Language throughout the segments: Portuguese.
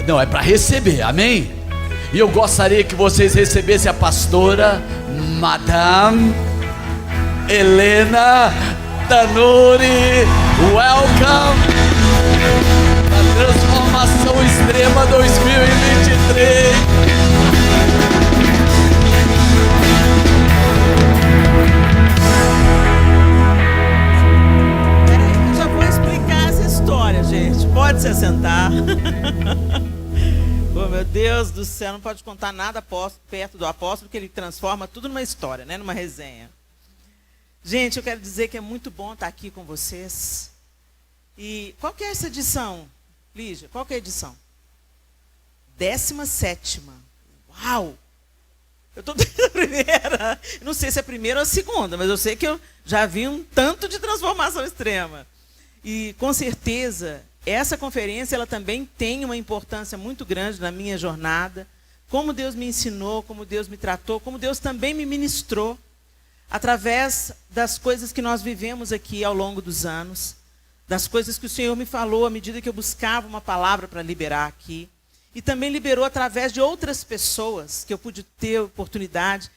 Não, é para receber, amém? E eu gostaria que vocês recebessem a pastora Madame Helena Tanuri. Welcome à Transformação Extrema 2023. Peraí, eu já vou explicar essa história, gente. Pode se assentar. Oh, meu Deus do céu, não pode contar nada perto do apóstolo, que ele transforma tudo numa história, né? Numa resenha. Gente, eu quero dizer que é muito bom estar aqui com vocês. E qual que é essa edição, Lígia? Qual que é a edição? 17ª. Uau! Eu estou desde a primeira. Não sei se é a primeira ou a segunda, mas eu sei que eu já vi um tanto de transformação extrema. E, com certeza, essa conferência ela também tem uma importância muito grande na minha jornada. Como Deus me ensinou, como Deus me tratou, como Deus também me ministrou através das coisas que nós vivemos aqui ao longo dos anos, das coisas que o Senhor me falou à medida que eu buscava uma palavra para liberar aqui. E também liberou através de outras pessoas que eu pude ter oportunidade.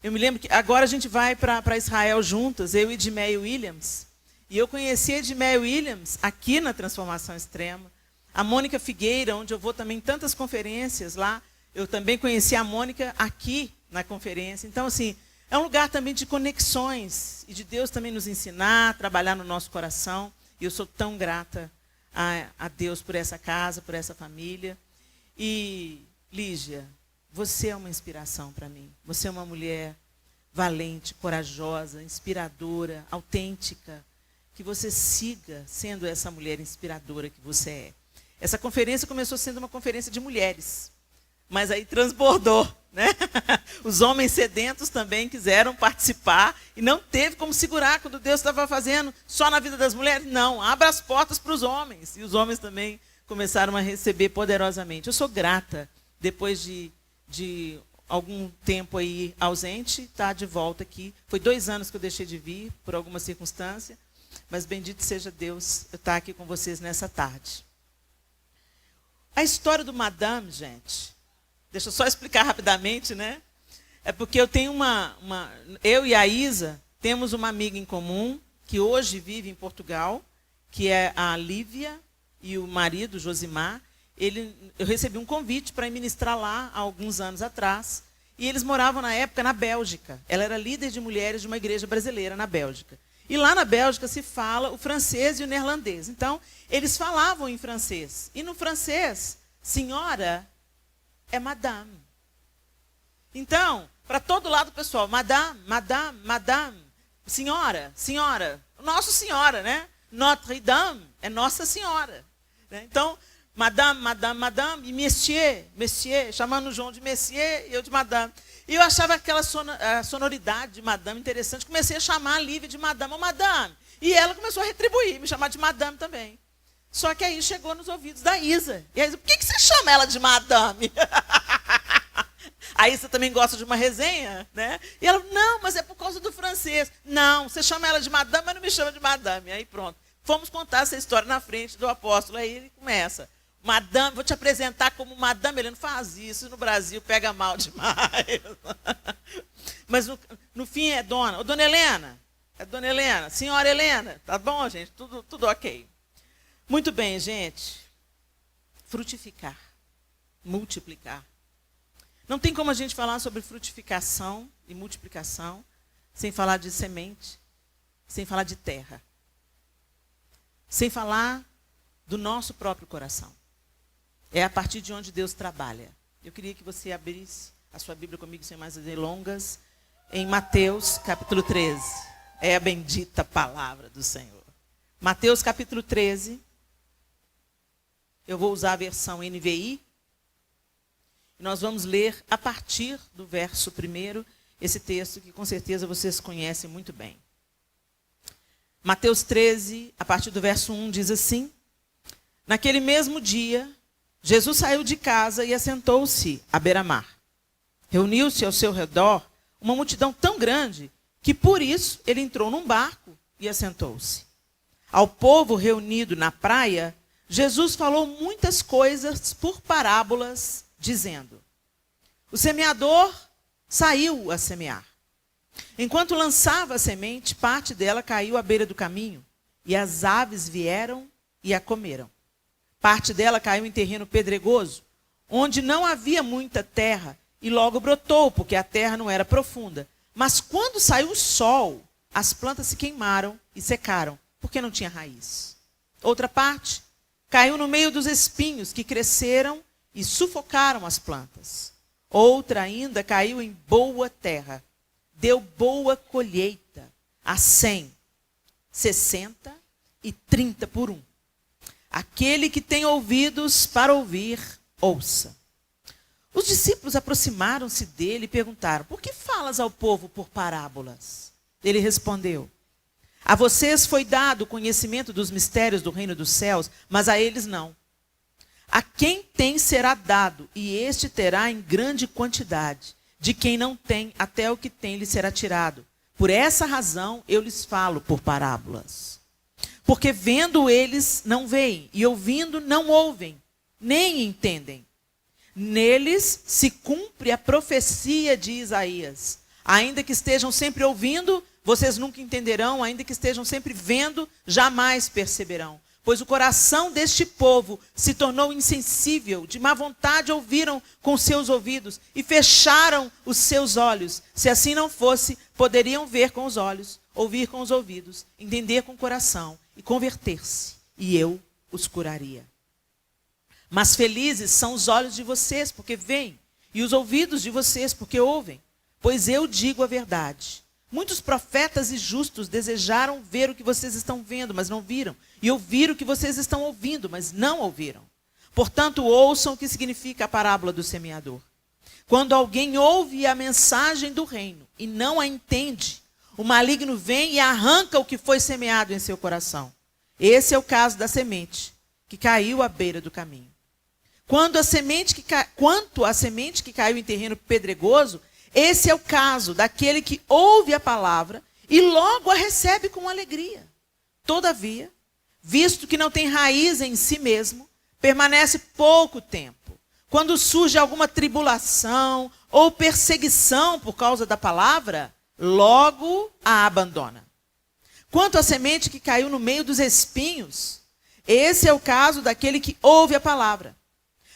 Eu me lembro que agora a gente vai para Israel juntas, eu e Edmeia Williams. E eu conheci a Edmeia Williams aqui na Transformação Extrema. A Mônica Figueira, onde eu vou também em tantas conferências lá. Eu também conheci a Mônica aqui na conferência. Então, assim, é um lugar também de conexões. E de Deus também nos ensinar, trabalhar no nosso coração. E eu sou tão grata a Deus por essa casa, por essa família. E, Lígia, você é uma inspiração para mim. Você é uma mulher valente, corajosa, inspiradora, autêntica. Que você siga sendo essa mulher inspiradora que você é. Essa conferência começou sendo uma conferência de mulheres, mas aí transbordou, né? Os homens sedentos também quiseram participar e não teve como segurar quando Deus estava fazendo só na vida das mulheres. Não, abra as portas para os homens. E os homens também começaram a receber poderosamente. Eu sou grata, depois de algum tempo aí ausente, estar de volta aqui. Foi 2 anos que eu deixei de vir, por alguma circunstância. Mas bendito seja Deus eu estar aqui com vocês nessa tarde. A história do Madame, gente, deixa eu só explicar rapidamente, né? É porque eu tenho eu e a Isa temos uma amiga em comum, que hoje vive em Portugal, que é a Lívia, e o marido, Josimar. Eu recebi um convite para ministrar lá há alguns anos atrás, e eles moravam na época na Bélgica. Ela era líder de mulheres de uma igreja brasileira na Bélgica. E lá na Bélgica se fala o francês e o neerlandês. Então, eles falavam em francês. E no francês, senhora é madame. Então, para todo lado, pessoal, madame, madame, madame, senhora, senhora, nossa senhora, né? Notre Dame é Nossa Senhora. Né? Então, madame, madame, madame, e monsieur, monsieur, chamando o João de monsieur e eu de madame. E eu achava aquela sonoridade de madame interessante. Comecei a chamar a Lívia de madame. Ô, madame. E ela começou a retribuir, me chamar de madame também. Só que aí chegou nos ouvidos da Isa. E a Isa, por que você chama ela de madame? A Isa também gosta de uma resenha, né? E ela, não, mas é por causa do francês. Não, você chama ela de madame, mas não me chama de madame. Aí pronto. Fomos contar essa história na frente do apóstolo. Aí ele começa. Madame, vou te apresentar como madame. Ele não faz isso, no Brasil pega mal demais. Mas no fim é dona. Ô, dona Helena, é dona Helena, senhora Helena. Tá bom, gente? Tudo ok. Muito bem, gente. Frutificar, multiplicar. Não tem como a gente falar sobre frutificação e multiplicação sem falar de semente, sem falar de terra, sem falar do nosso próprio coração. É a partir de onde Deus trabalha. Eu queria que você abrisse a sua Bíblia comigo, sem mais delongas, em Mateus capítulo 13. É a bendita palavra do Senhor. Mateus capítulo 13. Eu vou usar a versão NVI. E nós vamos ler a partir do verso 1, esse texto que com certeza vocês conhecem muito bem. Mateus 13, a partir do verso 1, diz assim: Naquele mesmo dia, Jesus saiu de casa e assentou-se à beira-mar. Reuniu-se ao seu redor uma multidão tão grande que por isso ele entrou num barco e assentou-se. Ao povo reunido na praia, Jesus falou muitas coisas por parábolas, dizendo: o semeador saiu a semear. Enquanto lançava a semente, parte dela caiu à beira do caminho, e as aves vieram e a comeram. Parte dela caiu em terreno pedregoso, onde não havia muita terra, e logo brotou, porque a terra não era profunda. Mas quando saiu o sol, as plantas se queimaram e secaram, porque não tinha raiz. Outra parte caiu no meio dos espinhos, que cresceram e sufocaram as plantas. Outra ainda caiu em boa terra, deu boa colheita, a 100, 60 e 30 por um. Aquele que tem ouvidos para ouvir, ouça. Os discípulos aproximaram-se dele e perguntaram: por que falas ao povo por parábolas? Ele respondeu: a vocês foi dado o conhecimento dos mistérios do reino dos céus, mas a eles não. A quem tem será dado, e este terá em grande quantidade. De quem não tem, até o que tem lhe será tirado. Por essa razão eu lhes falo por parábolas. Porque vendo eles não veem, e ouvindo não ouvem, nem entendem. Neles se cumpre a profecia de Isaías. Ainda que estejam sempre ouvindo, vocês nunca entenderão. Ainda que estejam sempre vendo, jamais perceberão. Pois o coração deste povo se tornou insensível, de má vontade ouviram com seus ouvidos e fecharam os seus olhos. Se assim não fosse, poderiam ver com os olhos, ouvir com os ouvidos, entender com o coração e converter-se, e eu os curaria. Mas felizes são os olhos de vocês, porque veem, e os ouvidos de vocês, porque ouvem. Pois eu digo a verdade. Muitos profetas e justos desejaram ver o que vocês estão vendo, mas não viram. E ouvir o que vocês estão ouvindo, mas não ouviram. Portanto, ouçam o que significa a parábola do semeador. Quando alguém ouve a mensagem do reino e não a entende, o maligno vem e arranca o que foi semeado em seu coração. Esse é o caso da semente que caiu à beira do caminho. Quanto à semente que caiu em terreno pedregoso, esse é o caso daquele que ouve a palavra e logo a recebe com alegria. Todavia, visto que não tem raiz em si mesmo, permanece pouco tempo. Quando surge alguma tribulação ou perseguição por causa da palavra, logo a abandona. Quanto à semente que caiu no meio dos espinhos, esse é o caso daquele que ouve a palavra.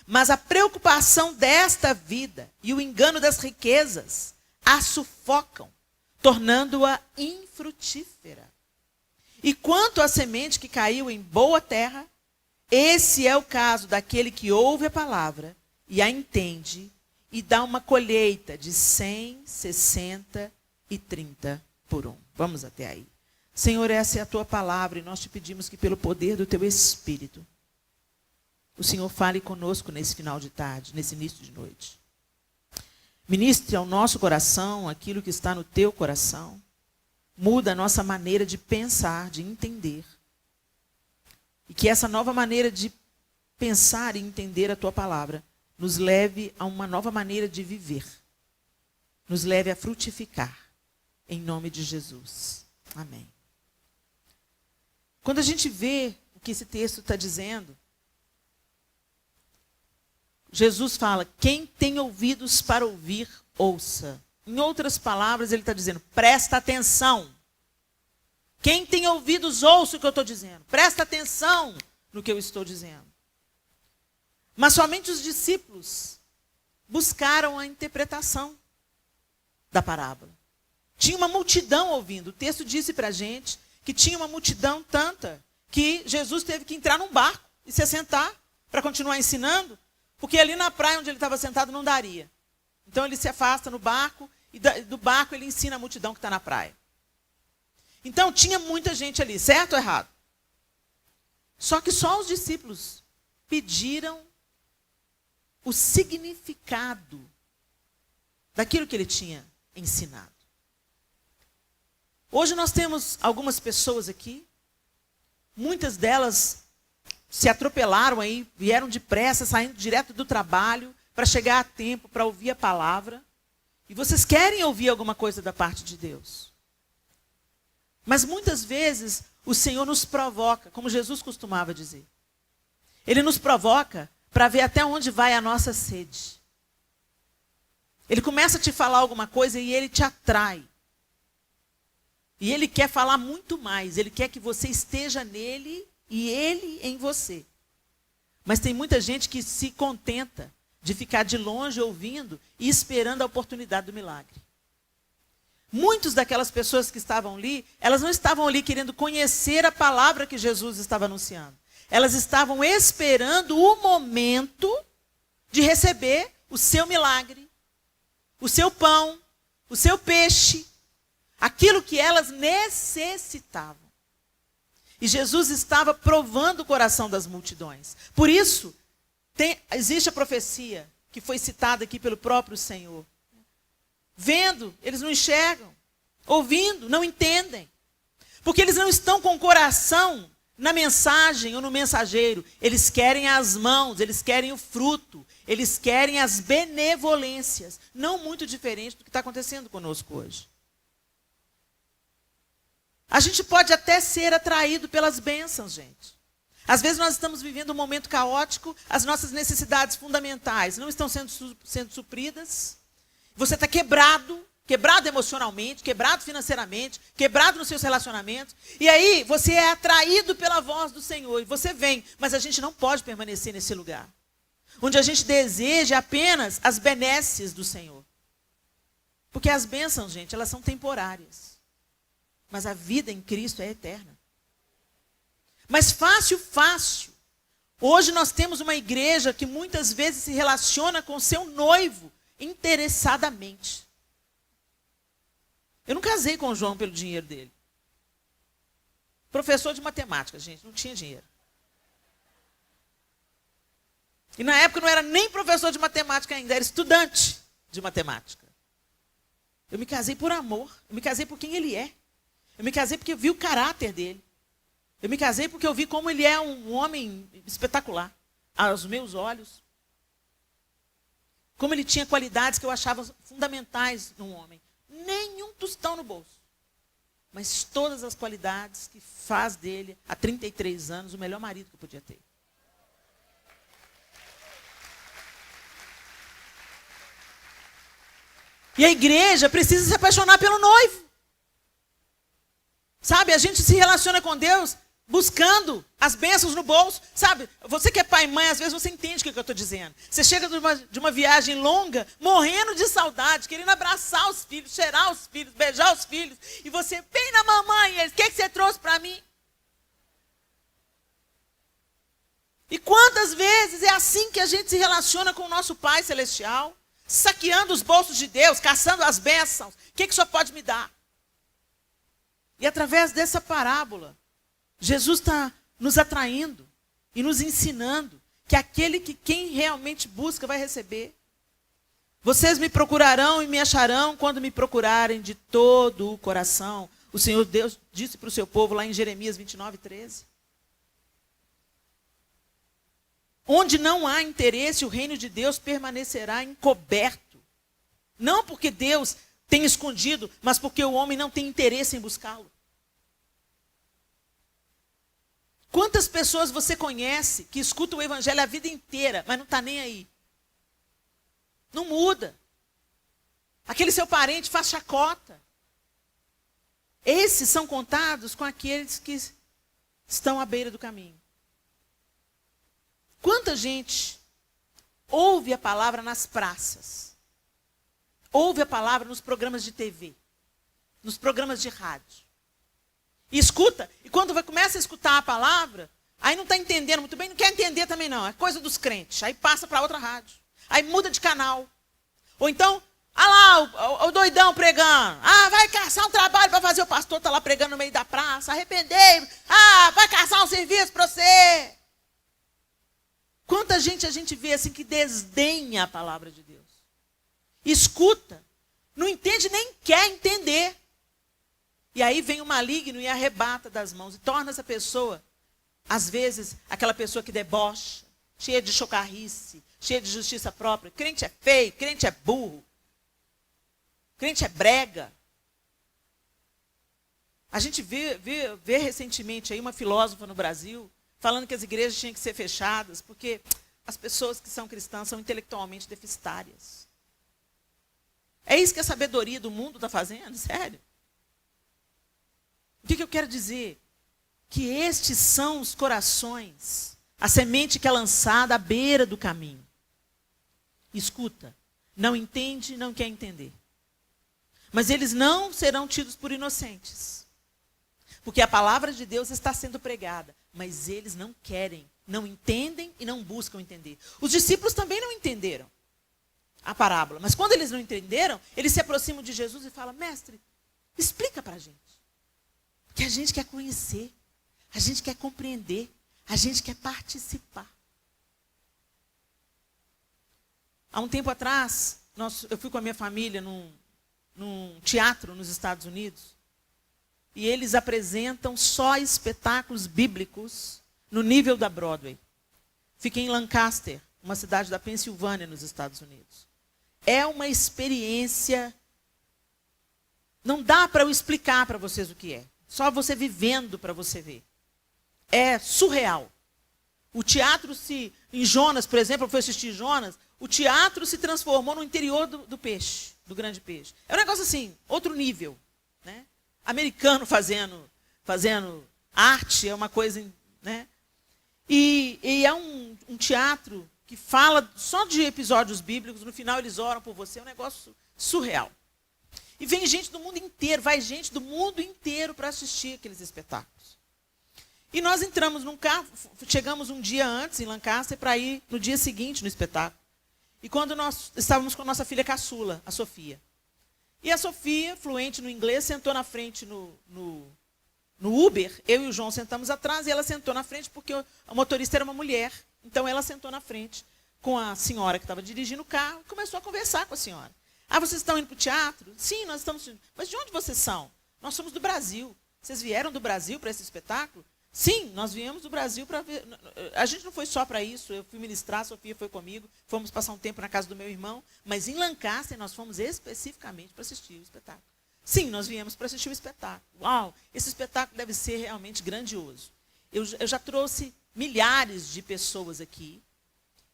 Mas a preocupação desta vida e o engano das riquezas a sufocam, tornando-a infrutífera. E quanto à semente que caiu em boa terra, esse é o caso daquele que ouve a palavra e a entende e dá uma colheita de 100, 60 e 30 por um. Vamos até aí. Senhor, essa é a tua palavra e nós te pedimos que pelo poder do teu Espírito, o Senhor fale conosco nesse final de tarde, nesse início de noite. Ministre ao nosso coração aquilo que está no teu coração. Muda a nossa maneira de pensar, de entender. E que essa nova maneira de pensar e entender a tua palavra nos leve a uma nova maneira de viver. Nos leve a frutificar. Em nome de Jesus. Amém. Quando a gente vê o que esse texto está dizendo, Jesus fala: quem tem ouvidos para ouvir, ouça. Em outras palavras, ele está dizendo: presta atenção. Quem tem ouvidos, ouça o que eu estou dizendo. Presta atenção no que eu estou dizendo. Mas somente os discípulos buscaram a interpretação da parábola. Tinha uma multidão ouvindo. O texto disse para a gente que tinha uma multidão tanta que Jesus teve que entrar num barco e se assentar para continuar ensinando. Porque ali na praia onde ele estava sentado não daria. Então ele se afasta no barco e do barco ele ensina a multidão que está na praia. Então tinha muita gente ali, certo ou errado? Só que só os discípulos pediram o significado daquilo que ele tinha ensinado. Hoje nós temos algumas pessoas aqui, muitas delas se atropelaram aí, vieram depressa, saindo direto do trabalho, para chegar a tempo, para ouvir a palavra. E vocês querem ouvir alguma coisa da parte de Deus. Mas muitas vezes o Senhor nos provoca, como Jesus costumava dizer. Ele nos provoca para ver até onde vai a nossa sede. Ele começa a te falar alguma coisa e ele te atrai. E ele quer falar muito mais. Ele quer que você esteja nele e ele em você. Mas tem muita gente que se contenta de ficar de longe ouvindo e esperando a oportunidade do milagre. Muitas daquelas pessoas que estavam ali, elas não estavam ali querendo conhecer a palavra que Jesus estava anunciando. Elas estavam esperando o momento de receber o seu milagre, o seu pão, o seu peixe, aquilo que elas necessitavam. E Jesus estava provando o coração das multidões. Por isso, existe a profecia que foi citada aqui pelo próprio Senhor. Vendo, eles não enxergam. Ouvindo, não entendem. Porque eles não estão com o coração na mensagem ou no mensageiro. Eles querem as mãos, eles querem o fruto, eles querem as benevolências. Não muito diferente do que está acontecendo conosco hoje. A gente pode até ser atraído pelas bênçãos, gente. Às vezes nós estamos vivendo um momento caótico, as nossas necessidades fundamentais não estão sendo supridas. Você está quebrado emocionalmente, quebrado financeiramente, quebrado nos seus relacionamentos. E aí você é atraído pela voz do Senhor e você vem. Mas a gente não pode permanecer nesse lugar, onde a gente deseja apenas as benesses do Senhor. Porque as bênçãos, gente, elas são temporárias. Mas a vida em Cristo é eterna. Mas fácil. Hoje nós temos uma igreja que muitas vezes se relaciona com seu noivo interessadamente. Eu não casei com o João pelo dinheiro dele. Professor de matemática, gente, não tinha dinheiro. E na época não era nem professor de matemática ainda, era estudante de matemática. Eu me casei por amor, eu me casei por quem ele é. Eu me casei porque eu vi o caráter dele. Eu me casei porque eu vi como ele é um homem espetacular, aos meus olhos. Como ele tinha qualidades que eu achava fundamentais num homem. Nenhum tostão no bolso. Mas todas as qualidades que faz dele, há 33 anos, o melhor marido que eu podia ter. E a igreja precisa se apaixonar pelo noivo. Sabe, a gente se relaciona com Deus buscando as bênçãos no bolso. Sabe, você que é pai e mãe, às vezes você entende o que eu estou dizendo. Você chega de uma viagem longa, morrendo de saudade, querendo abraçar os filhos, cheirar os filhos, beijar os filhos. E você, bem na mamãe, o que você trouxe para mim? E quantas vezes é assim que a gente se relaciona com o nosso Pai Celestial? Saqueando os bolsos de Deus, caçando as bênçãos. O que o Senhor pode me dar? E através dessa parábola, Jesus está nos atraindo e nos ensinando que quem realmente busca vai receber. Vocês me procurarão e me acharão quando me procurarem de todo o coração. O Senhor Deus disse para o seu povo lá em Jeremias 29:13. Onde não há interesse, o reino de Deus permanecerá encoberto. Não porque Deus tem escondido, mas porque o homem não tem interesse em buscá-lo. Quantas pessoas você conhece que escutam o evangelho a vida inteira, mas não está nem aí? Não muda. Aquele seu parente faz chacota. Esses são contados com aqueles que estão à beira do caminho. Quanta gente ouve a palavra nas praças, ouve a palavra nos programas de TV, nos programas de rádio. E escuta, e quando começa a escutar a palavra, aí não está entendendo muito bem, não quer entender também não, é coisa dos crentes. Aí passa para outra rádio, aí muda de canal. Ou então, lá o doidão pregando, vai caçar um trabalho para fazer, o pastor está lá pregando no meio da praça, arrependei, vai caçar um serviço para você. Quanta gente a gente vê assim que desdenha a palavra de Deus. Escuta, não entende nem quer entender. E aí vem o maligno e arrebata das mãos e torna essa pessoa, às vezes, aquela pessoa que debocha, cheia de chocarrice, cheia de justiça própria. Crente é feio, crente é burro, crente é brega. A gente vê recentemente aí uma filósofa no Brasil falando que as igrejas tinham que ser fechadas, porque as pessoas que são cristãs são intelectualmente deficitárias. É isso que a sabedoria do mundo está fazendo? Sério? O que eu quero dizer? Que estes são os corações, a semente que é lançada à beira do caminho. Escuta, não entende, não quer entender. Mas eles não serão tidos por inocentes. Porque a palavra de Deus está sendo pregada, mas eles não querem, não entendem e não buscam entender. Os discípulos também não entenderam a parábola, mas quando eles não entenderam, eles se aproximam de Jesus e falam: mestre, explica para a gente. Porque a gente quer conhecer, a gente quer compreender, a gente quer participar. Há um tempo atrás, eu fui com a minha família num teatro nos Estados Unidos, e eles apresentam só espetáculos bíblicos no nível da Broadway. Fiquei em Lancaster, uma cidade da Pensilvânia, nos Estados Unidos. É uma experiência, não dá para eu explicar para vocês o que é. Só você vivendo para você ver. É surreal. O teatro em Jonas, por exemplo, eu fui assistir Jonas, o teatro se transformou no interior do peixe, do grande peixe. É um negócio assim, outro nível, né? Americano fazendo arte, é uma coisa, né? E é um teatro que fala só de episódios bíblicos, no final eles oram por você, é um negócio surreal. E vem gente do mundo inteiro, vai gente do mundo inteiro para assistir aqueles espetáculos. E nós entramos num carro, chegamos um dia antes em Lancaster para ir no dia seguinte no espetáculo. E quando nós estávamos com a nossa filha caçula, a Sofia. E a Sofia, fluente no inglês, sentou na frente no Uber. Eu e o João sentamos atrás e ela sentou na frente porque a motorista era uma mulher. Então ela sentou na frente com a senhora que estava dirigindo o carro e começou a conversar com a senhora. Ah, vocês estão indo para o teatro? Sim, nós estamos indo. Mas de onde vocês são? Nós somos do Brasil. Vocês vieram do Brasil para esse espetáculo? Sim, nós viemos do Brasil para ver. A gente não foi só para isso. Eu fui ministrar, a Sofia foi comigo. Fomos passar um tempo na casa do meu irmão. Mas em Lancaster nós fomos especificamente para assistir o espetáculo. Sim, nós viemos para assistir o espetáculo. Uau, esse espetáculo deve ser realmente grandioso. Eu já trouxe milhares de pessoas aqui.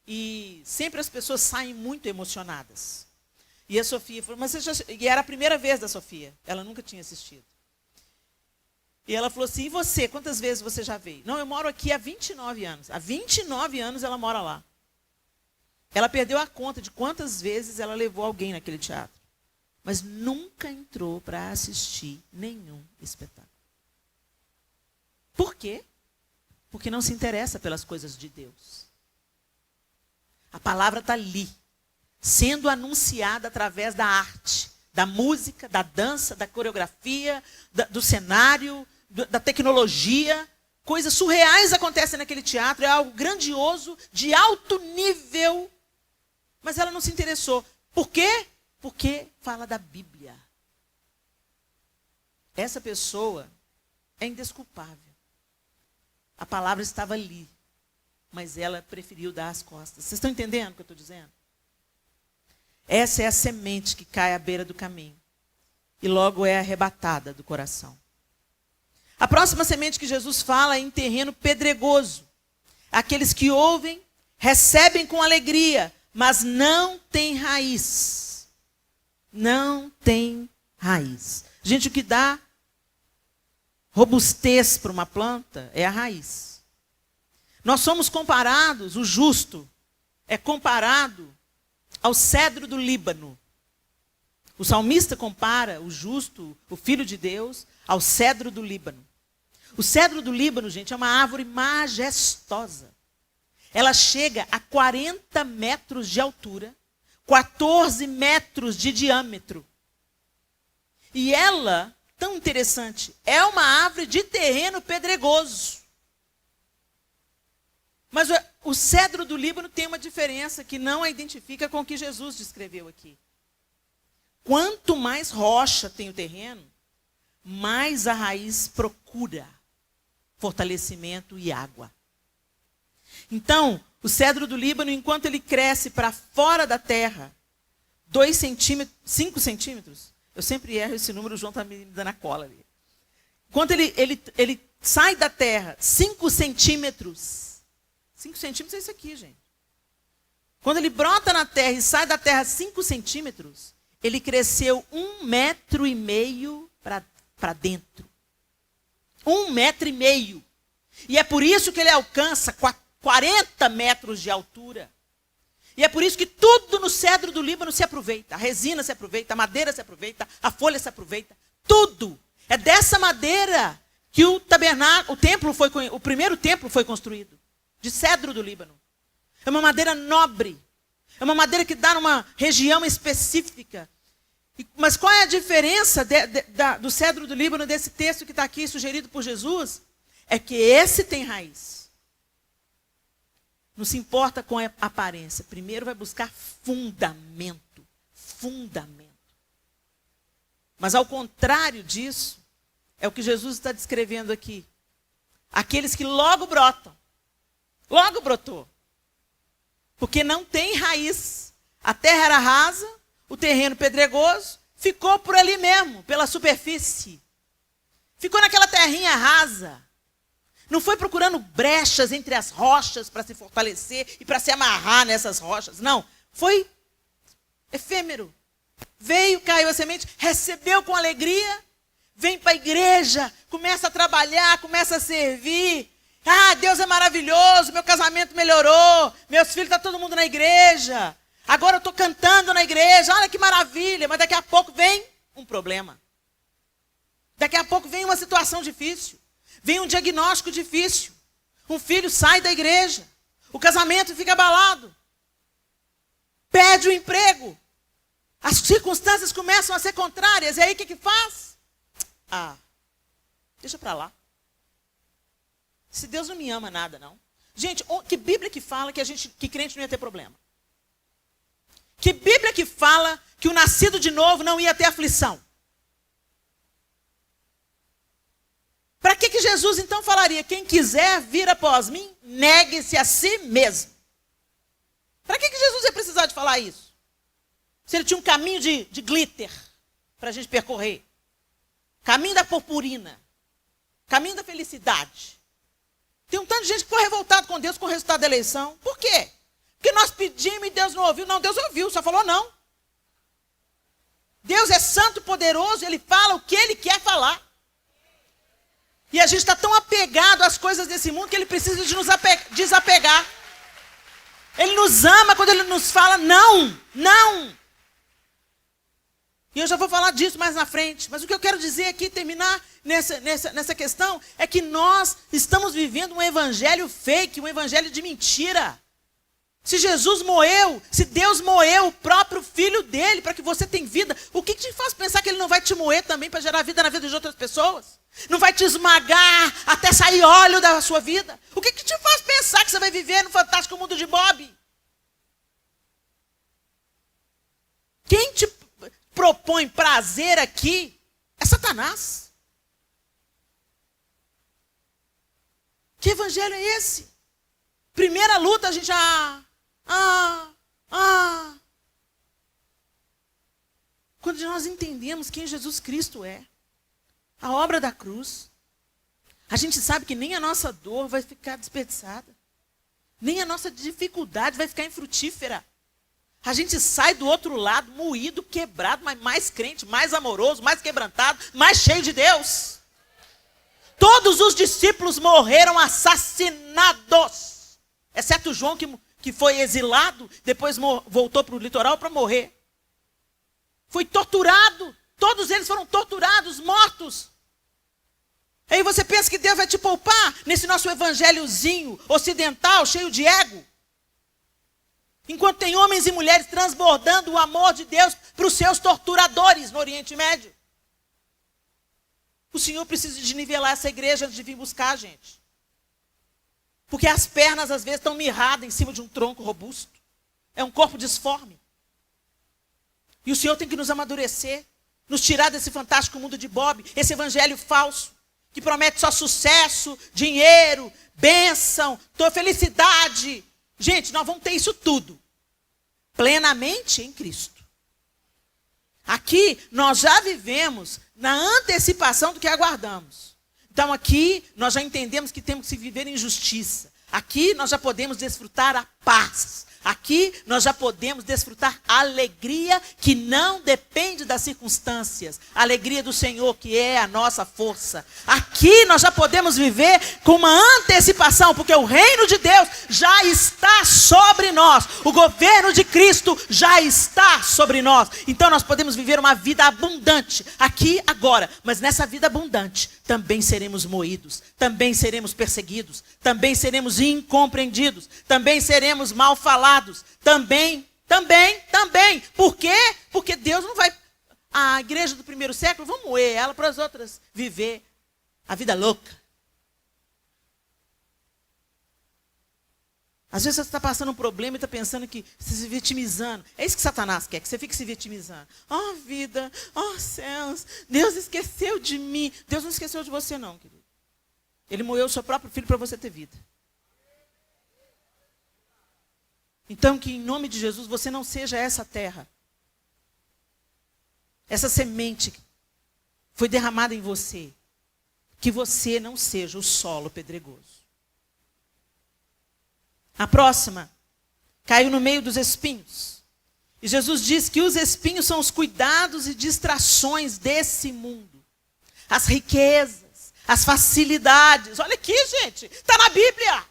E sempre as pessoas saem muito emocionadas. E a Sofia falou, e era a primeira vez da Sofia. Ela nunca tinha assistido. E ela falou assim, e você, quantas vezes você já veio? Não, eu moro aqui há 29 anos. Há 29 anos ela mora lá. Ela perdeu a conta de quantas vezes ela levou alguém naquele teatro. Mas nunca entrou para assistir nenhum espetáculo. Por quê? Porque não se interessa pelas coisas de Deus. A palavra está ali, sendo anunciada através da arte, da música, da dança, da coreografia, do cenário, da tecnologia. Coisas surreais acontecem naquele teatro, é algo grandioso, de alto nível. Mas ela não se interessou. Por quê? Porque fala da Bíblia. Essa pessoa é indesculpável. A palavra estava ali, mas ela preferiu dar as costas. Vocês estão entendendo o que eu estou dizendo? Essa é a semente que cai à beira do caminho e logo é arrebatada do coração. A próxima semente que Jesus fala é em terreno pedregoso. Aqueles que ouvem, recebem com alegria, mas não têm raiz. Não tem raiz. Gente, o que dá robustez para uma planta é a raiz. Nós somos comparados, o justo é comparado ao cedro do Líbano. O salmista compara o justo, o filho de Deus, ao cedro do Líbano. O cedro do Líbano, gente, é uma árvore majestosa. Ela chega a 40 metros de altura, 14 metros de diâmetro. E ela, tão interessante, é uma árvore de terreno pedregoso. Mas o cedro do Líbano tem uma diferença que não a identifica com o que Jesus descreveu aqui. Quanto mais rocha tem o terreno, mais a raiz procura fortalecimento e água. Então, o cedro do Líbano, enquanto ele cresce para fora da terra, 2 centímetros, 5 centímetros, eu sempre erro esse número, o João está me dando a cola ali. Enquanto ele sai da terra 5 centímetros. 5 centímetros é isso aqui, gente. Quando ele brota na terra e sai da terra 5 centímetros, ele cresceu 1,5 metro para dentro. 1,5 metro. E é por isso que ele alcança 40 metros de altura. E é por isso que tudo no cedro do Líbano se aproveita. A resina se aproveita, a madeira se aproveita, a folha se aproveita. Tudo. É dessa madeira que o primeiro templo foi construído. De cedro do Líbano. É uma madeira nobre. É uma madeira que dá numa região específica. Mas qual é a diferença do cedro do Líbano, desse texto que está aqui sugerido por Jesus? É que esse tem raiz. Não se importa com a aparência. Primeiro vai buscar fundamento. Fundamento. Mas ao contrário disso, é o que Jesus está descrevendo aqui. Aqueles que logo brotam. Logo brotou. Porque não tem raiz. A terra era rasa, o terreno pedregoso, ficou por ali mesmo, pela superfície. Ficou naquela terrinha rasa. Não foi procurando brechas entre as rochas para se fortalecer e para se amarrar nessas rochas. Não. Foi efêmero. Veio, caiu a semente, recebeu com alegria, vem para a igreja, começa a trabalhar, começa a servir. Ah, Deus é maravilhoso, meu casamento melhorou, meus filhos, está todo mundo na igreja. Agora eu estou cantando na igreja, olha que maravilha. Mas daqui a pouco vem um problema. Daqui a pouco vem uma situação difícil. Vem um diagnóstico difícil. Um filho sai da igreja. O casamento fica abalado. Perde o emprego. As circunstâncias começam a ser contrárias. E aí o que faz? Ah, deixa para lá. Se Deus não me ama nada, não. Gente, que Bíblia que fala que crente não ia ter problema? Que Bíblia que fala que o nascido de novo não ia ter aflição? Para que Jesus então falaria, quem quiser vir após mim, negue-se a si mesmo? Para que Jesus ia precisar de falar isso? Se ele tinha um caminho de glitter para a gente percorrer. Caminho da purpurina. Caminho da felicidade. Tem um tanto de gente que foi revoltado com Deus com o resultado da eleição. Por quê? Porque nós pedimos e Deus não ouviu. Não, Deus ouviu, só falou não. Deus é santo, poderoso, Ele fala o que Ele quer falar. E a gente está tão apegado às coisas desse mundo que Ele precisa de nos desapegar. Ele nos ama quando Ele nos fala não, não. E eu já vou falar disso mais na frente. Mas o que eu quero dizer aqui, terminar nessa questão, é que nós estamos vivendo um evangelho fake, um evangelho de mentira. Se Jesus morreu, se Deus moeu o próprio filho dele para que você tenha vida, o que te faz pensar que ele não vai te moer também para gerar vida na vida de outras pessoas? Não vai te esmagar até sair óleo da sua vida? O que te faz pensar que você vai viver no fantástico mundo de Bob? Quem te propõe prazer aqui é Satanás. Que evangelho é esse? Primeira luta a gente Quando nós entendemos quem Jesus Cristo é, a obra da cruz, a gente sabe que nem a nossa dor vai ficar desperdiçada, nem a nossa dificuldade vai ficar infrutífera. A gente sai do outro lado moído, quebrado, mas mais crente, mais amoroso, mais quebrantado, mais cheio de Deus. Todos os discípulos morreram assassinados, exceto João que foi exilado, depois voltou para o litoral para morrer. Foi torturado, todos eles foram torturados, mortos. Aí você pensa que Deus vai te poupar nesse nosso evangelhozinho ocidental, cheio de ego? Enquanto tem homens e mulheres transbordando o amor de Deus para os seus torturadores no Oriente Médio. O Senhor precisa de nivelar essa igreja antes de vir buscar a gente. Porque as pernas às vezes estão mirradas em cima de um tronco robusto. É um corpo disforme. E o Senhor tem que nos amadurecer, nos tirar desse fantástico mundo de Bob, esse evangelho falso, que promete só sucesso, dinheiro, bênção, felicidade. Gente, nós vamos ter isso tudo, plenamente em Cristo. Aqui, nós já vivemos na antecipação do que aguardamos. Então aqui nós já entendemos que temos que viver em justiça. Aqui nós já podemos desfrutar a paz. Aqui nós já podemos desfrutar a alegria que não depende das circunstâncias. A alegria do Senhor, que é a nossa força. Aqui nós já podemos viver com uma antecipação, porque o reino de Deus já está sobre nós. O governo de Cristo já está sobre nós. Então nós podemos viver uma vida abundante, aqui, agora. Mas nessa vida abundante, também seremos moídos, também seremos perseguidos, também seremos incompreendidos, também seremos mal falados. Também. Por quê? Porque Deus não vai... A igreja do primeiro século, vamos moer ela para as outras viver a vida louca. Às vezes você está passando um problema e está pensando que você se vitimizando. É isso que Satanás quer, que você fique se vitimizando. Oh, vida, oh, céus, Deus esqueceu de mim. Deus não esqueceu de você não, querido. Ele moeu o seu próprio filho para você ter vida. Então, que em nome de Jesus, você não seja essa terra. Essa semente foi derramada em você. Que você não seja o solo pedregoso. A próxima, caiu no meio dos espinhos. E Jesus diz que os espinhos são os cuidados e distrações desse mundo. As riquezas, as facilidades. Olha aqui, gente, está na Bíblia.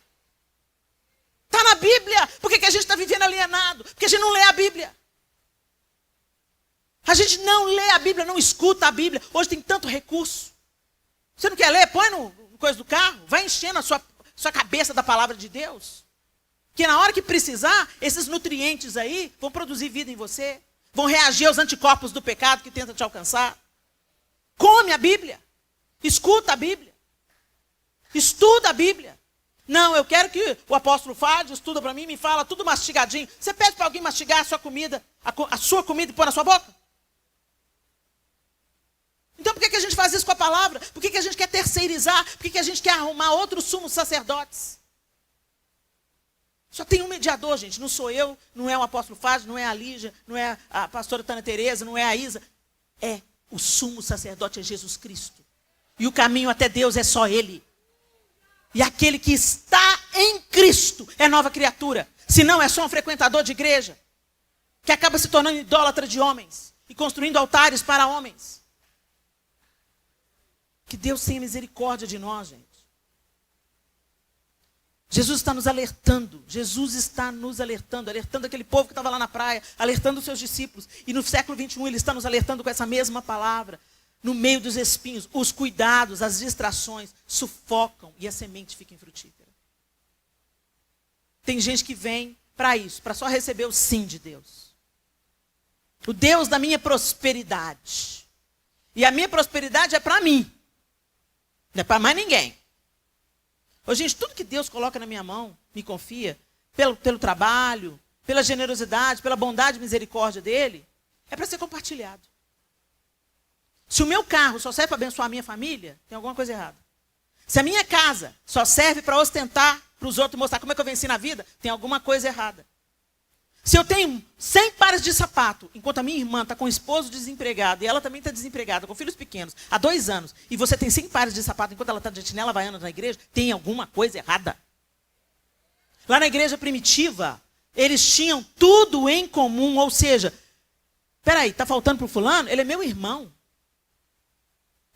Está na Bíblia. Por que a gente está vivendo alienado? Porque a gente não lê a Bíblia. A gente não lê a Bíblia, não escuta a Bíblia. Hoje tem tanto recurso. Você não quer ler? Põe no coisa do carro. Vai enchendo a sua cabeça da palavra de Deus. Que na hora que precisar, esses nutrientes aí vão produzir vida em você. Vão reagir aos anticorpos do pecado que tenta te alcançar. Come a Bíblia. Escuta a Bíblia. Estuda a Bíblia. Não, eu quero que o apóstolo Fábio estuda para mim, me fala tudo mastigadinho. Você pede para alguém mastigar a sua comida, e pôr na sua boca? Então por que a gente faz isso com a palavra? Por que a gente quer terceirizar? Por que a gente quer arrumar outros sumos sacerdotes? Só tem um mediador, gente. Não sou eu, não é o apóstolo Fábio, não é a Lígia, não é a pastora Tânia Tereza, não é a Isa. É o sumo sacerdote, é Jesus Cristo. E o caminho até Deus é só Ele. E aquele que está em Cristo é nova criatura. Se não, é só um frequentador de igreja. Que acaba se tornando idólatra de homens. E construindo altares para homens. Que Deus tenha misericórdia de nós, gente. Jesus está nos alertando. Jesus está nos alertando. Alertando aquele povo que estava lá na praia. Alertando os seus discípulos. E no século 21 ele está nos alertando com essa mesma palavra. No meio dos espinhos, os cuidados, as distrações sufocam e a semente fica infrutífera. Tem gente que vem para isso, para só receber o sim de Deus. O Deus da minha prosperidade. E a minha prosperidade é para mim. Não é para mais ninguém. Ô, gente, tudo que Deus coloca na minha mão, me confia, pelo trabalho, pela generosidade, pela bondade e misericórdia dele, é para ser compartilhado. Se o meu carro só serve para abençoar a minha família, tem alguma coisa errada. Se a minha casa só serve para ostentar para os outros e mostrar como é que eu venci na vida, tem alguma coisa errada. Se eu tenho 100 pares de sapato, enquanto a minha irmã está com o esposo desempregado, e ela também está desempregada, com filhos pequenos, há 2 anos, e você tem 100 pares de sapato enquanto ela está de chinela havaiana na igreja, tem alguma coisa errada. Lá na igreja primitiva, eles tinham tudo em comum, ou seja, peraí, está faltando para o fulano? Ele é meu irmão.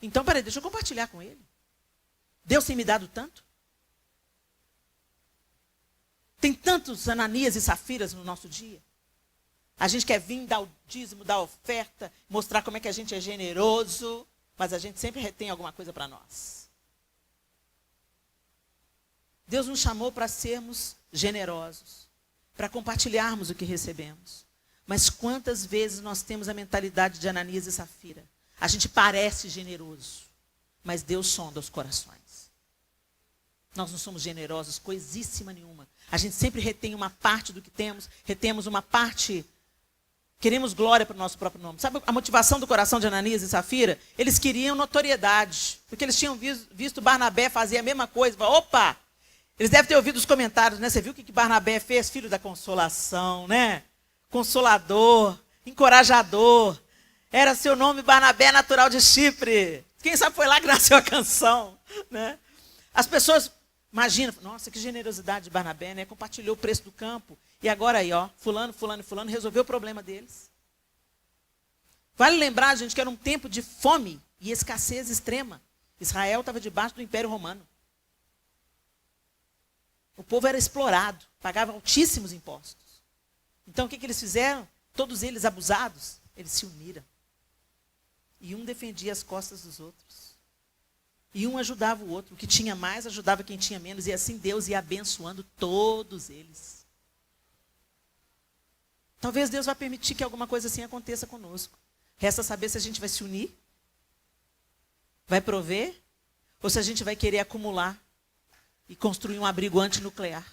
Então, peraí, deixa eu compartilhar com ele. Deus tem me dado tanto. Tem tantos Ananias e Safiras no nosso dia. A gente quer vir dar o dízimo, dar a oferta, mostrar como é que a gente é generoso, mas a gente sempre retém alguma coisa para nós. Deus nos chamou para sermos generosos, para compartilharmos o que recebemos. Mas quantas vezes nós temos a mentalidade de Ananias e Safira? A gente parece generoso, mas Deus sonda os corações. Nós não somos generosos, coisíssima nenhuma. A gente sempre retém uma parte do que temos, retemos uma parte, queremos glória para o nosso próprio nome. Sabe a motivação do coração de Ananias e Safira? Eles queriam notoriedade, porque eles tinham visto Barnabé fazer a mesma coisa. Opa! Eles devem ter ouvido os comentários, né? Você viu o que Barnabé fez? Filho da consolação, né? Consolador, encorajador. Era seu nome Barnabé natural de Chipre. Quem sabe foi lá que nasceu a canção. Né? As pessoas, imagina, nossa, que generosidade de Barnabé, né? Compartilhou o preço do campo. E agora aí, ó, fulano, resolveu o problema deles. Vale lembrar, gente, que era um tempo de fome e escassez extrema. Israel estava debaixo do Império Romano. O povo era explorado, pagava altíssimos impostos. Então, o que eles fizeram? Todos eles abusados, eles se uniram. E um defendia as costas dos outros. E um ajudava o outro. O que tinha mais ajudava quem tinha menos. E assim Deus ia abençoando todos eles. Talvez Deus vá permitir que alguma coisa assim aconteça conosco. Resta saber se a gente vai se unir, vai prover, ou se a gente vai querer acumular e construir um abrigo antinuclear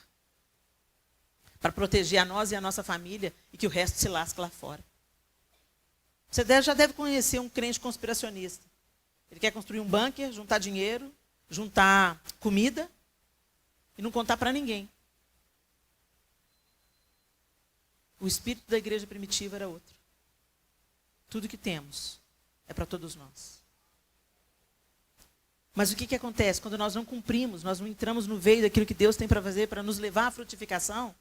para proteger a nós e a nossa família e que o resto se lasque lá fora. Você já deve conhecer um crente conspiracionista. Ele quer construir um bunker, juntar dinheiro, juntar comida e não contar para ninguém. O espírito da igreja primitiva era outro. Tudo que temos é para todos nós. Mas o que acontece? Quando nós não cumprimos, nós não entramos no veio daquilo que Deus tem para fazer, para nos levar à frutificação,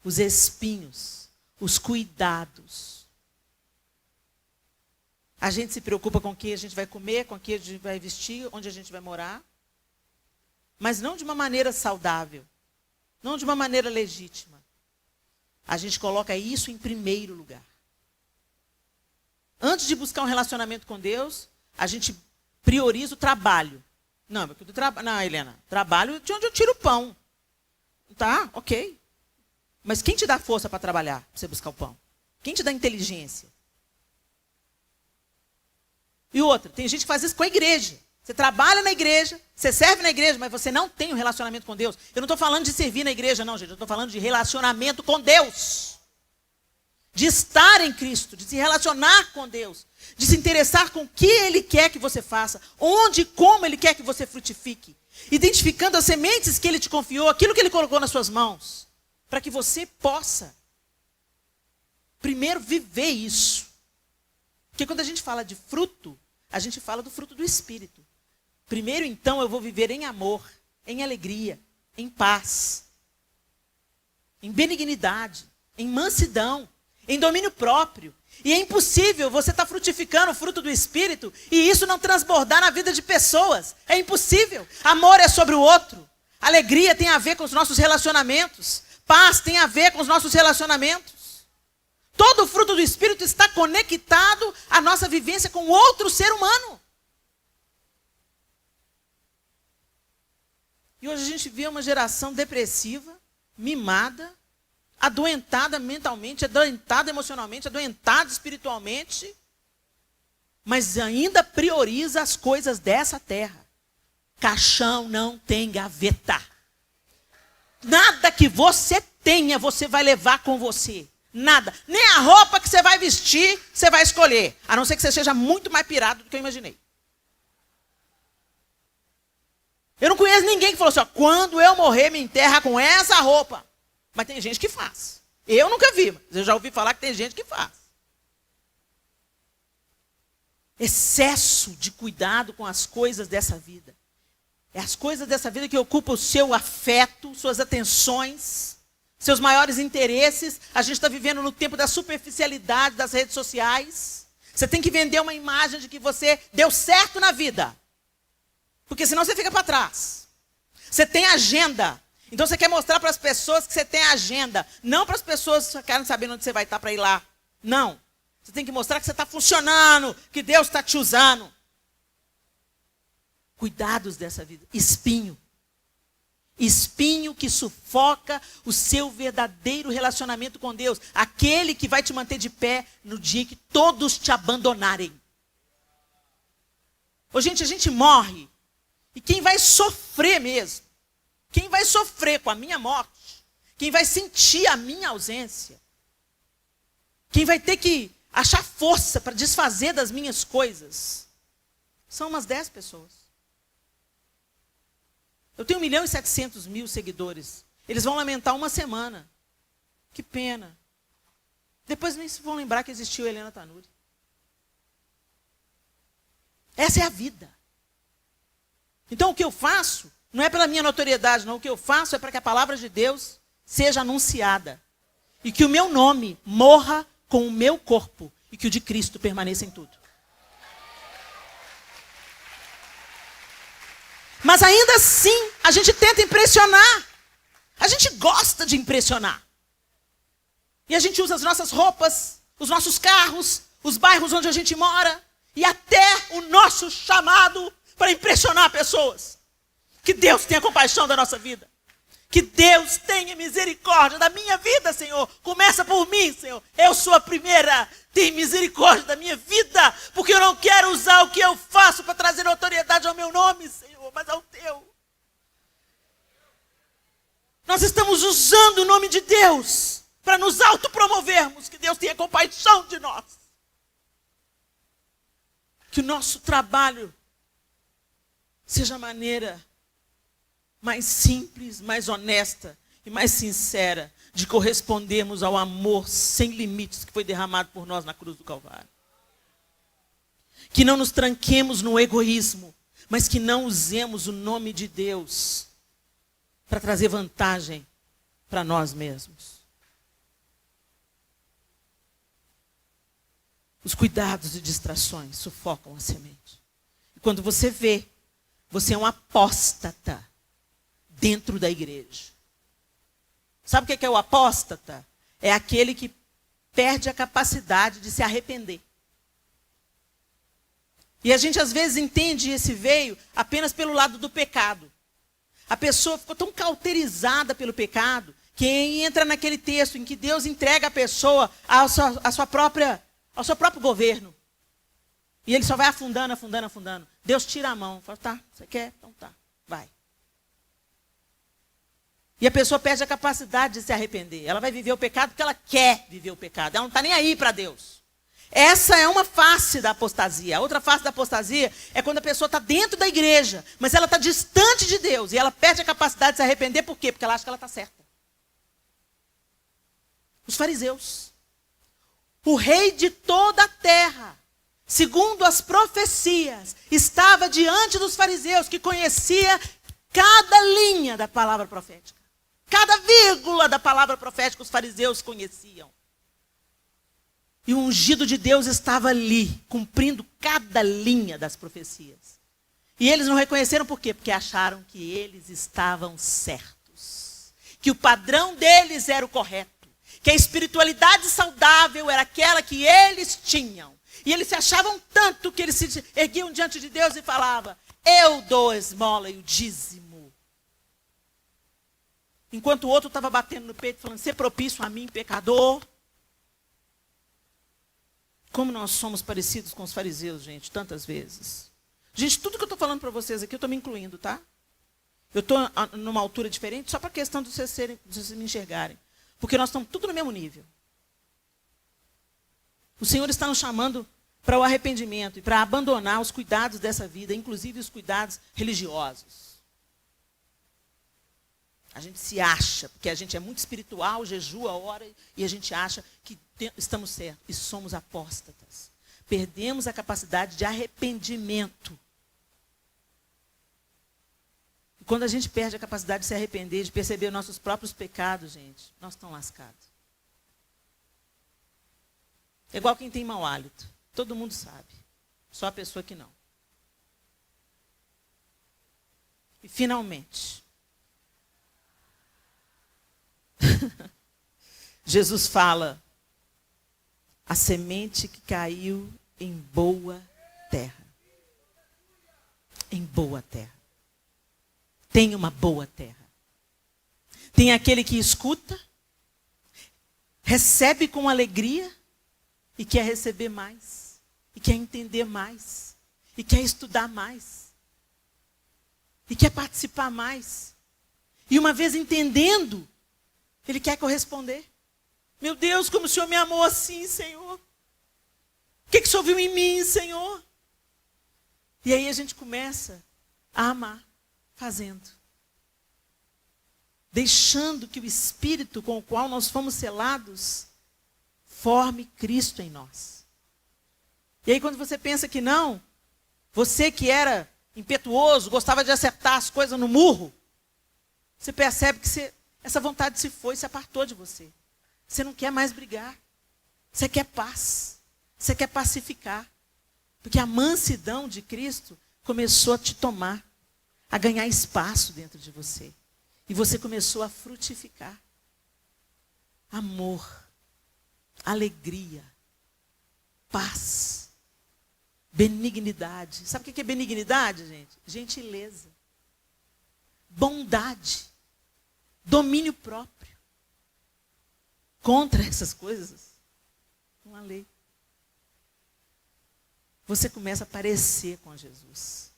os espinhos, os cuidados. A gente se preocupa com o que a gente vai comer, com o que a gente vai vestir, onde a gente vai morar. Mas não de uma maneira saudável. Não de uma maneira legítima. A gente coloca isso em primeiro lugar. Antes de buscar um relacionamento com Deus, a gente prioriza o trabalho. Não, Helena, trabalho de onde eu tiro o pão. Tá, ok. Mas quem te dá força para trabalhar, para você buscar o pão? Quem te dá inteligência? E outra, tem gente que faz isso com a igreja. Você trabalha na igreja, você serve na igreja, mas você não tem um relacionamento com Deus. Eu não estou falando de servir na igreja, não, gente. Eu estou falando de relacionamento com Deus. De estar em Cristo, de se relacionar com Deus. De se interessar com o que Ele quer que você faça. Onde e como Ele quer que você frutifique. Identificando as sementes que Ele te confiou, aquilo que Ele colocou nas suas mãos. Para que você possa, primeiro, viver isso. Porque quando a gente fala de fruto, a gente fala do fruto do Espírito. Primeiro, então, eu vou viver em amor, em alegria, em paz, em benignidade, em mansidão, em domínio próprio. E é impossível você estar frutificando o fruto do Espírito e isso não transbordar na vida de pessoas. É impossível. Amor é sobre o outro. Alegria tem a ver com os nossos relacionamentos. Paz tem a ver com os nossos relacionamentos. Todo o fruto do Espírito está conectado à nossa vivência com outro ser humano. E hoje a gente vê uma geração depressiva, mimada, adoentada mentalmente, adoentada emocionalmente, adoentada espiritualmente, mas ainda prioriza as coisas dessa terra. Caixão não tem gaveta. Nada que você tenha, você vai levar com você. Nada. Nem a roupa que você vai vestir, você vai escolher. A não ser que você seja muito mais pirado do que eu imaginei. Eu não conheço ninguém que falou assim, ó, quando eu morrer, me enterra com essa roupa. Mas tem gente que faz. Eu nunca vi, mas eu já ouvi falar que tem gente que faz. Excesso de cuidado com as coisas dessa vida. É as coisas dessa vida que ocupam o seu afeto, suas atenções, seus maiores interesses. A gente está vivendo no tempo da superficialidade das redes sociais. Você tem que vender uma imagem de que você deu certo na vida. Porque senão você fica para trás. Você tem agenda. Então você quer mostrar para as pessoas que você tem agenda. Não para as pessoas que só querem saber onde você vai estar para ir lá. Não. Você tem que mostrar que você está funcionando, que Deus está te usando. Cuidados dessa vida. Espinho. Espinho que sufoca o seu verdadeiro relacionamento com Deus. Aquele que vai te manter de pé no dia que todos te abandonarem. Ô, gente, a gente morre. E quem vai sofrer mesmo, quem vai sofrer com a minha morte, quem vai sentir a minha ausência, quem vai ter que achar força para desfazer das minhas coisas, são umas 10 pessoas. Eu tenho 1.700.000 seguidores. Eles vão lamentar uma semana. Que pena. Depois nem se vão lembrar que existiu Helena Tanuri. Essa é a vida. Então o que eu faço não é pela minha notoriedade, não. O que eu faço é para que a palavra de Deus seja anunciada. E que o meu nome morra com o meu corpo. E que o de Cristo permaneça em tudo. Mas ainda assim, a gente tenta impressionar. A gente gosta de impressionar. E a gente usa as nossas roupas, os nossos carros, os bairros onde a gente mora. E até o nosso chamado para impressionar pessoas. Que Deus tenha compaixão da nossa vida. Que Deus tenha misericórdia da minha vida, Senhor. Começa por mim, Senhor. Eu sou a primeira. Tem misericórdia da minha vida. Porque eu não quero usar o que eu faço para trazer autoridade ao meu nome, Senhor, mas ao teu. Nós estamos usando o nome de Deus para nos autopromovermos. Que Deus tenha compaixão de nós. Que o nosso trabalho seja a maneira mais simples, mais honesta e mais sincera de correspondermos ao amor sem limites que foi derramado por nós na cruz do Calvário. Que não nos tranquemos no egoísmo, mas que não usemos o nome de Deus para trazer vantagem para nós mesmos. Os cuidados e distrações sufocam a semente. E quando você vê, você é um apóstata dentro da igreja. Sabe o que é o apóstata? É aquele que perde a capacidade de se arrepender. E a gente às vezes entende esse veio apenas pelo lado do pecado. A pessoa ficou tão cauterizada pelo pecado que entra naquele texto em que Deus entrega a pessoa ao seu próprio governo. E ele só vai afundando, afundando, afundando. Deus tira a mão. Fala, tá, você quer? Então tá, vai. E a pessoa perde a capacidade de se arrepender. Ela vai viver o pecado porque ela quer viver o pecado. Ela não está nem aí para Deus. Essa é uma face da apostasia. A outra face da apostasia é quando a pessoa está dentro da igreja, mas ela está distante de Deus. E ela perde a capacidade de se arrepender. Por quê? Porque ela acha que ela está certa. Os fariseus. O rei de toda a terra, segundo as profecias, estava diante dos fariseus que conhecia cada linha da palavra profética. Cada vírgula da palavra profética os fariseus conheciam. E o ungido de Deus estava ali, cumprindo cada linha das profecias. E eles não reconheceram por quê? Porque acharam que eles estavam certos. Que o padrão deles era o correto. Que a espiritualidade saudável era aquela que eles tinham. E eles se achavam tanto que eles se erguiam diante de Deus e falavam, eu dou a esmola e o dízimo. Enquanto o outro estava batendo no peito, falando, ser propício a mim, pecador. Como nós somos parecidos com os fariseus, gente, tantas vezes. Gente, tudo que eu estou falando para vocês aqui, eu estou me incluindo, tá? Eu estou numa altura diferente, só para a questão de vocês me enxergarem. Porque nós estamos tudo no mesmo nível. O Senhor está nos chamando para o arrependimento e para abandonar os cuidados dessa vida, inclusive os cuidados religiosos. A gente se acha, porque a gente é muito espiritual, jejua, ora, e a gente acha que estamos certos. E somos apóstatas. Perdemos a capacidade de arrependimento. E quando a gente perde a capacidade de se arrepender, de perceber nossos próprios pecados, gente, nós estamos lascados. É igual quem tem mau hálito. Todo mundo sabe. Só a pessoa que não. E finalmente, Jesus fala, a semente que caiu em boa terra. Em boa terra. Tem uma boa terra. Tem aquele que escuta, recebe com alegria e quer receber mais, e quer entender mais, e quer estudar mais, e quer participar mais. E uma vez entendendo, ele quer corresponder. Meu Deus, como o Senhor me amou assim, Senhor. O que o Senhor viu em mim, Senhor? E aí a gente começa a amar, fazendo. Deixando que o Espírito com o qual nós fomos selados forme Cristo em nós. E aí quando você pensa que não, você que era impetuoso, gostava de acertar as coisas no murro, você percebe que essa vontade se foi, se apartou de você. Você não quer mais brigar. Você quer paz. Você quer pacificar. Porque a mansidão de Cristo começou a te tomar, a ganhar espaço dentro de você. E você começou a frutificar. Amor, alegria, paz, benignidade. Sabe o que é benignidade, gente? Gentileza, bondade, domínio próprio. Contra essas coisas, não há lei. Você começa a parecer com Jesus.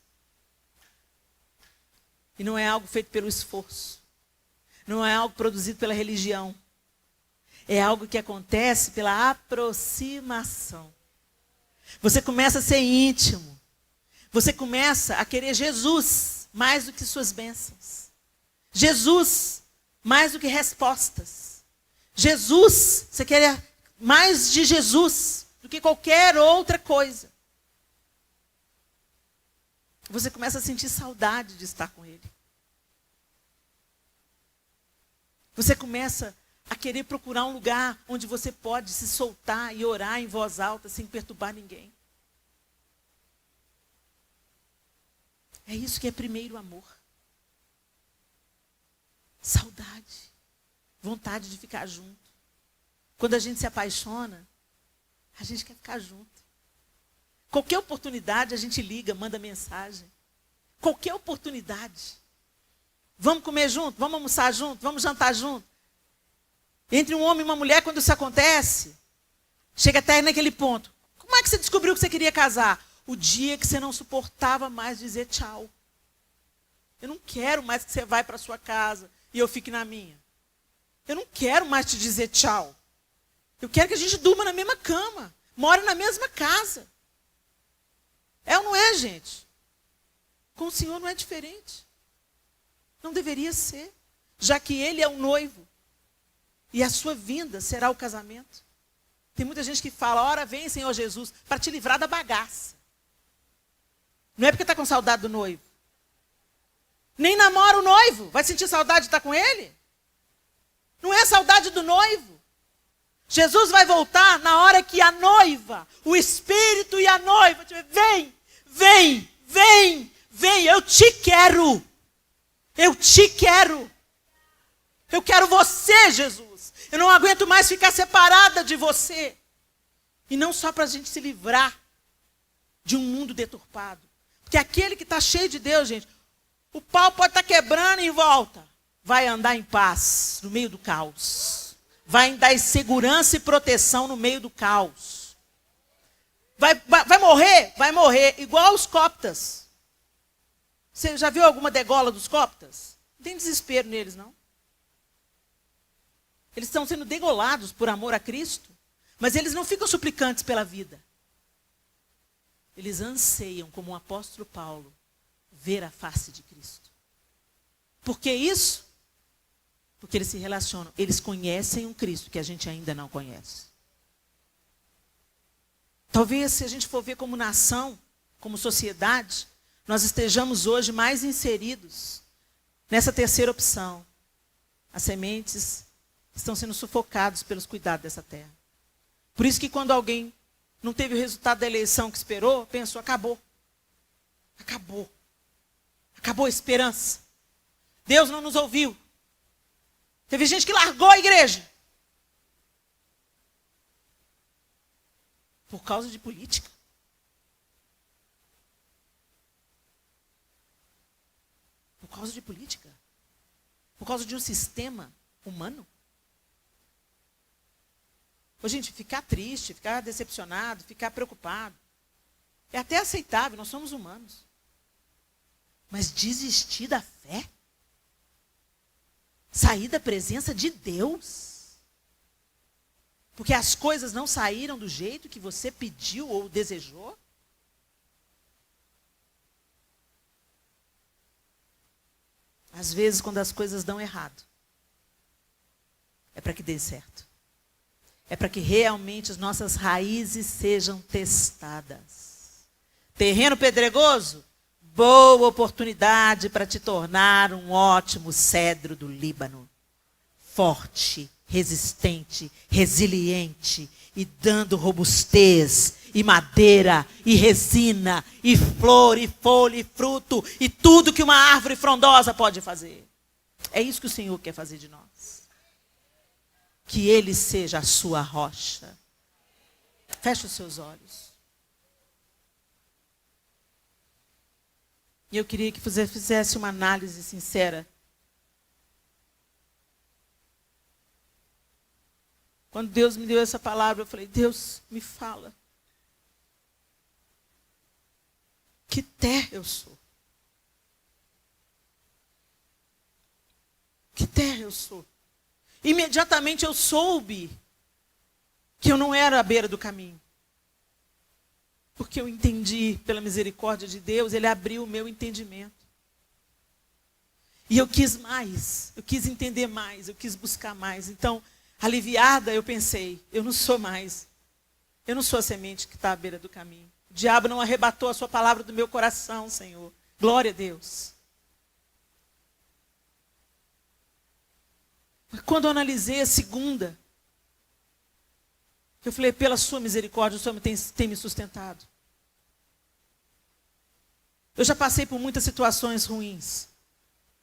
E não é algo feito pelo esforço. Não é algo produzido pela religião. É algo que acontece pela aproximação. Você começa a ser íntimo. Você começa a querer Jesus mais do que suas bênçãos. Jesus mais do que respostas. Jesus, você quer mais de Jesus do que qualquer outra coisa. Você começa a sentir saudade de estar com Ele. Você começa a querer procurar um lugar onde você pode se soltar e orar em voz alta sem perturbar ninguém. É isso que é primeiro amor. Saudade. Vontade de ficar junto. Quando a gente se apaixona, a gente quer ficar junto. Qualquer oportunidade a gente liga, manda mensagem. Qualquer oportunidade. Vamos comer junto, vamos almoçar junto, vamos jantar junto. Entre um homem e uma mulher, quando isso acontece, chega até naquele ponto. Como é que você descobriu que você queria casar? O dia que você não suportava mais dizer tchau. Eu não quero mais que você vá para a sua casa e eu fique na minha. Eu não quero mais te dizer tchau. Eu quero que a gente durma na mesma cama, more na mesma casa. É ou não é, gente? Com o Senhor não é diferente. Não deveria ser, já que Ele é o noivo. E a sua vinda será o casamento. Tem muita gente que fala, ora vem, Senhor Jesus, para te livrar da bagaça. Não é porque está com saudade do noivo. Nem namora o noivo. Vai sentir saudade de estar com ele? Não é saudade do noivo. Jesus vai voltar na hora que a noiva, o Espírito e a noiva, vem, vem, vem, vem, eu te quero. Eu te quero. Eu quero você, Jesus. Eu não aguento mais ficar separada de você. E não só para a gente se livrar de um mundo deturpado. Porque aquele que está cheio de Deus, gente, o pau pode estar quebrando em volta. Vai andar em paz no meio do caos. Vai dar segurança e proteção no meio do caos. Vai morrer? Vai morrer. Igual os coptas. Você já viu alguma degola dos coptas? Não tem desespero neles, não. Eles estão sendo degolados por amor a Cristo. Mas eles não ficam suplicantes pela vida. Eles anseiam, como o apóstolo Paulo, ver a face de Cristo. Por que isso? Porque eles se relacionam. Eles conhecem um Cristo que a gente ainda não conhece. Talvez, se a gente for ver como nação, como sociedade, nós estejamos hoje mais inseridos nessa terceira opção. As sementes estão sendo sufocadas pelos cuidados dessa terra. Por isso que quando alguém não teve o resultado da eleição que esperou, pensou, acabou. Acabou. Acabou a esperança. Deus não nos ouviu. Teve gente que largou a igreja. Por causa de política. Por causa de política. Por causa de um sistema humano. Ô, gente, ficar triste, ficar decepcionado, ficar preocupado, é até aceitável, nós somos humanos. Mas desistir da fé? Sair da presença de Deus? Porque as coisas não saíram do jeito que você pediu ou desejou? Às vezes, quando as coisas dão errado, é para que dê certo. É para que realmente as nossas raízes sejam testadas. Terreno pedregoso, boa oportunidade para te tornar um ótimo cedro do Líbano. Forte, resistente, resiliente e dando robustez e madeira e resina e flor e folha e fruto e tudo que uma árvore frondosa pode fazer. É isso que o Senhor quer fazer de nós. Que Ele seja a sua rocha. Feche os seus olhos. E eu queria que você fizesse uma análise sincera. Quando Deus me deu essa palavra, eu falei, Deus, me fala. Que terra eu sou? Que terra eu sou? Imediatamente eu soube que eu não era à beira do caminho. Porque eu entendi, pela misericórdia de Deus, Ele abriu o meu entendimento. E eu quis mais, eu quis entender mais, eu quis buscar mais. Então, aliviada, eu pensei, eu não sou mais. Eu não sou a semente que está à beira do caminho. O diabo não arrebatou a sua palavra do meu coração, Senhor. Glória a Deus. Mas quando eu analisei a segunda, eu falei, pela sua misericórdia, o Senhor tem me sustentado. Eu já passei por muitas situações ruins.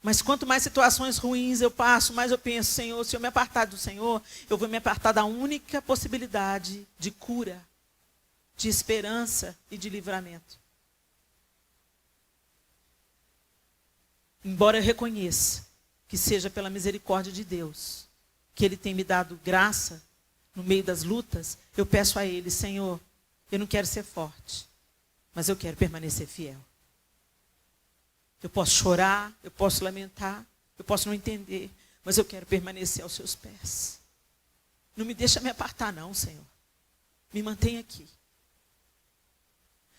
Mas quanto mais situações ruins eu passo, mais eu penso, Senhor, se eu me apartar do Senhor, eu vou me apartar da única possibilidade de cura, de esperança e de livramento. Embora eu reconheça que seja pela misericórdia de Deus, que Ele tem me dado graça no meio das lutas, eu peço a Ele, Senhor, eu não quero ser forte, mas eu quero permanecer fiel. Eu posso chorar, eu posso lamentar, eu posso não entender, mas eu quero permanecer aos seus pés. Não me deixa me apartar não, Senhor. Me mantém aqui.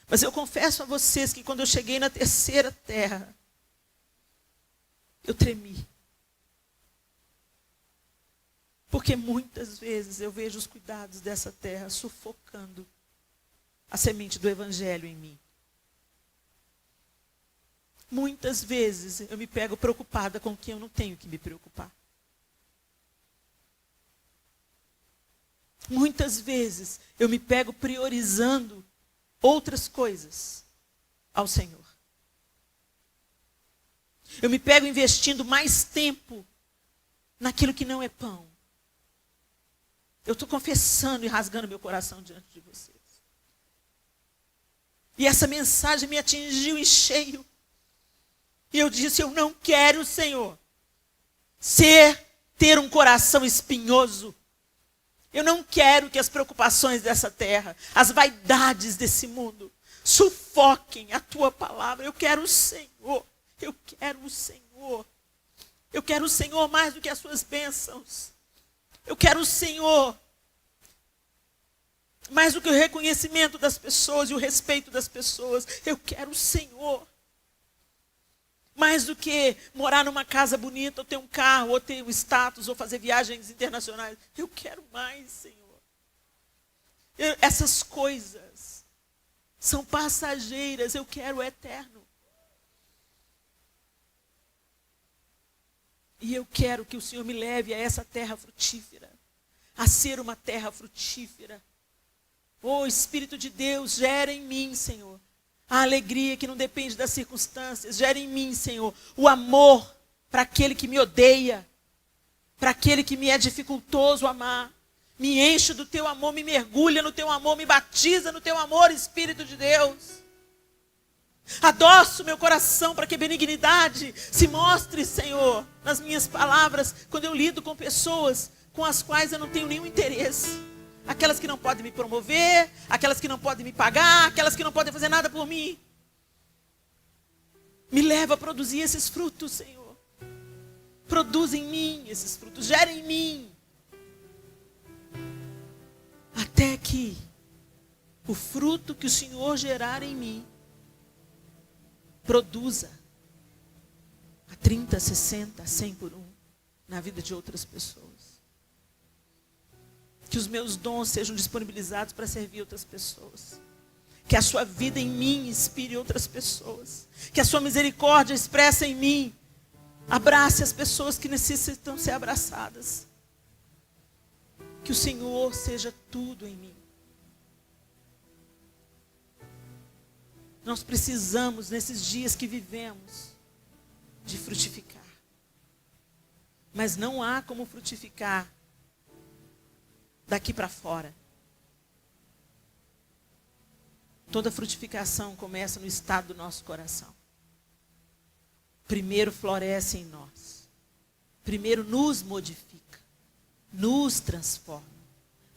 Mas eu confesso a vocês que quando eu cheguei na terceira terra, eu tremi. Porque muitas vezes eu vejo os cuidados dessa terra sufocando a semente do Evangelho em mim. Muitas vezes eu me pego preocupada com o que eu não tenho que me preocupar. Muitas vezes eu me pego priorizando outras coisas ao Senhor. Eu me pego investindo mais tempo naquilo que não é pão. Eu estou confessando e rasgando meu coração diante de vocês. E essa mensagem me atingiu em cheio. E eu disse, eu não quero, Senhor, ter um coração espinhoso. Eu não quero que as preocupações dessa terra, as vaidades desse mundo, sufoquem a tua palavra. Eu quero o Senhor. Eu quero o Senhor. Eu quero o Senhor mais do que as suas bênçãos. Eu quero o Senhor mais do que o reconhecimento das pessoas e o respeito das pessoas. Eu quero o Senhor. Mais do que morar numa casa bonita, ou ter um carro, ou ter um status, ou fazer viagens internacionais. Eu quero mais, Senhor. Essas coisas são passageiras, eu quero o eterno. E eu quero que o Senhor me leve a essa terra frutífera, a ser uma terra frutífera. Oh, Espírito de Deus, gera em mim, Senhor, a alegria que não depende das circunstâncias. Gera em mim, Senhor, o amor para aquele que me odeia, para aquele que me é dificultoso amar. Me enche do teu amor, me mergulha no teu amor, me batiza no teu amor, Espírito de Deus. Adoço meu coração para que a benignidade se mostre, Senhor, nas minhas palavras, quando eu lido com pessoas com as quais eu não tenho nenhum interesse. Aquelas que não podem me promover, aquelas que não podem me pagar, aquelas que não podem fazer nada por mim. Me leva a produzir esses frutos, Senhor. Produz em mim esses frutos, gera em mim. Até que o fruto que o Senhor gerar em mim produza a 30, 60, 100 por um na vida de outras pessoas. Que os meus dons sejam disponibilizados para servir outras pessoas. Que a sua vida em mim inspire outras pessoas. Que a sua misericórdia expressa em mim. Abrace as pessoas que necessitam ser abraçadas. Que o Senhor seja tudo em mim. Nós precisamos, nesses dias que vivemos, de frutificar. Mas não há como frutificar daqui para fora. Toda frutificação começa no estado do nosso coração. Primeiro floresce em nós. Primeiro nos modifica. Nos transforma.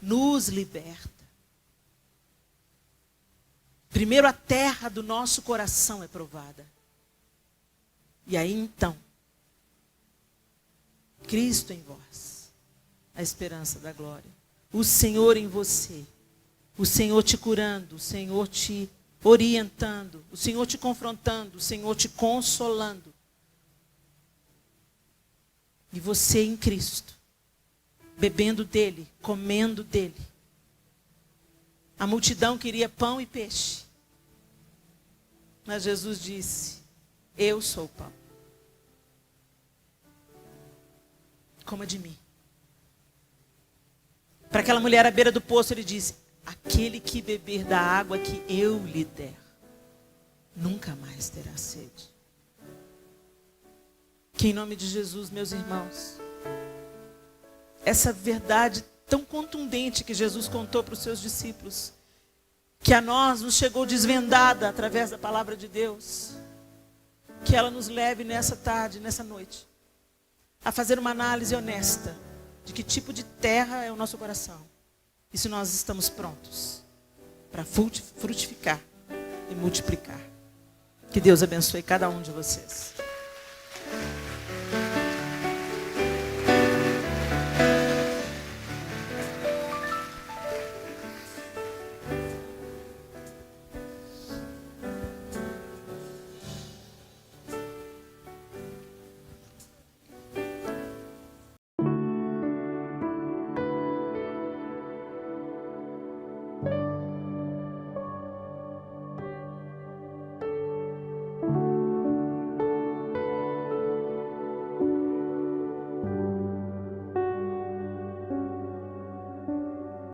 Nos liberta. Primeiro a terra do nosso coração é provada. E aí então, Cristo em vós, a esperança da glória. O Senhor em você. O Senhor te curando, o Senhor te orientando, o Senhor te confrontando, o Senhor te consolando. E você em Cristo, bebendo dele, comendo dele. A multidão queria pão e peixe. Mas Jesus disse, eu sou o pão. Coma de mim. Para aquela mulher à beira do poço, ele disse, aquele que beber da água que eu lhe der, nunca mais terá sede. Que em nome de Jesus, meus irmãos, essa verdade tão contundente que Jesus contou para os seus discípulos, que a nós nos chegou desvendada através da palavra de Deus, que ela nos leve nessa tarde, nessa noite, a fazer uma análise honesta de que tipo de terra é o nosso coração. E se nós estamos prontos para frutificar e multiplicar. Que Deus abençoe cada um de vocês.